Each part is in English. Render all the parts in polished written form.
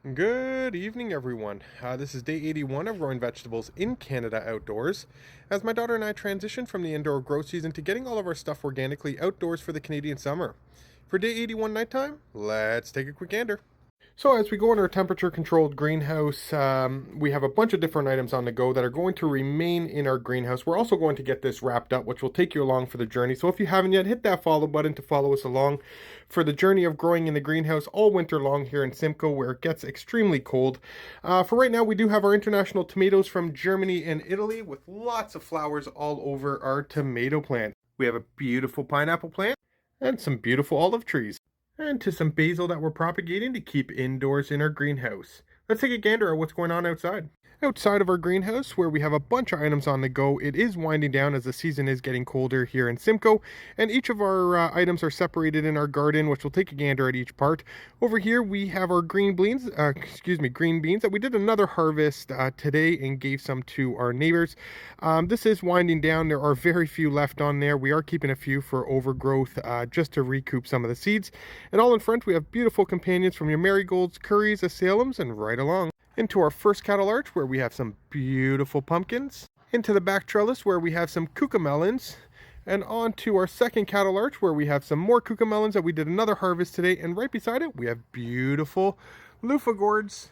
Good evening, everyone. This is day 81 of growing vegetables in Canada outdoors. As my daughter and I transition from the indoor grow season to getting all of our stuff organically outdoors for the Canadian summer. For day 81 nighttime, let's take a quick gander. So as we go in our temperature controlled greenhouse, we have a bunch of different items on the go that are going to remain in our greenhouse. We're also going to get this wrapped up, which will take you along for the journey. So if you haven't yet, hit that follow button to follow us along for the journey of growing in the greenhouse all winter long here in Simcoe, where it gets extremely cold. For right now, we do have our international tomatoes from Germany and Italy with lots of flowers all over our tomato plant. We have a beautiful pineapple plant and some beautiful olive trees, and to some basil that we're propagating to keep indoors in our greenhouse. Let's take a gander at what's going on outside. Outside of our greenhouse, where we have a bunch of items on the go, it is winding down as the season is getting colder here in Simcoe, and each of our items are separated in our garden, which will take a gander at each part. Over here, we have our green beans that we did another harvest today and gave some to our neighbors. This is winding down. There are very few left on there. We are keeping a few for overgrowth just to recoup some of the seeds. And all in front, we have beautiful companions from your marigolds, curries, asylums, and right along into our first cattle arch, where we have some beautiful pumpkins, into the back trellis where we have some cucamelons, and on to our second cattle arch where we have some more cucamelons that we did another harvest today, and right beside it we have beautiful loofah gourds.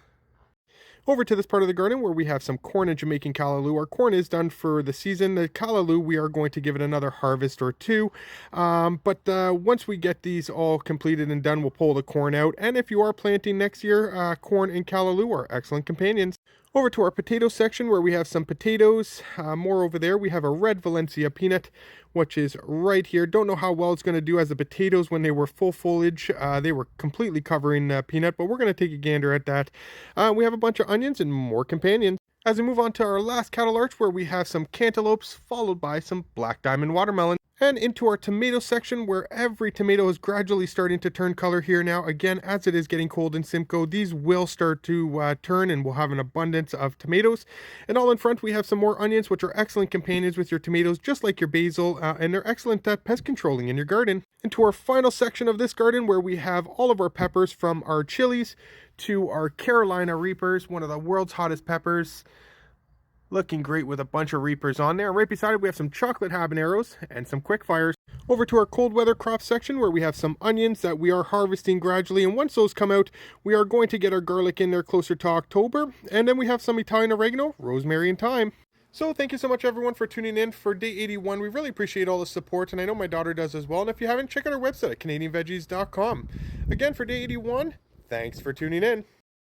Over to this part of the garden where we have some corn and Jamaican callaloo. Our corn is done for the season. The callaloo, we are going to give it another harvest or two. But once we get these all completed and done, we'll pull the corn out. And if you are planting next year, corn and callaloo are excellent companions. Over to our potato section where we have some potatoes. More over there, we have a red Valencia peanut, which is right here. Don't know how well it's going to do as the potatoes when they were full foliage. They were completely covering peanut, but we're going to take a gander at that. We have a bunch of onions and more companions. As we move on to our last cattle arch where we have some cantaloupes followed by some black diamond watermelon. And into our tomato section where every tomato is gradually starting to turn color here now. Again, as it is getting cold in Simcoe, these will start to turn and we'll have an abundance of tomatoes. And all in front, we have some more onions, which are excellent companions with your tomatoes, just like your basil, and they're excellent at pest controlling in your garden. Into our final section of this garden where we have all of our peppers, from our chilies to our Carolina Reapers, one of the world's hottest peppers. Looking great with a bunch of Reapers on there. And right beside it, we have some chocolate habaneros and some quick fires. Over to our cold weather crop section where we have some onions that we are harvesting gradually. And once those come out, we are going to get our garlic in there closer to October. And then we have some Italian oregano, rosemary, and thyme. So thank you so much, everyone, for tuning in for day 81. We really appreciate all the support, and I know my daughter does as well. And if you haven't, check out our website at CanadianVeggies.com. Again, for day 81, thanks for tuning in.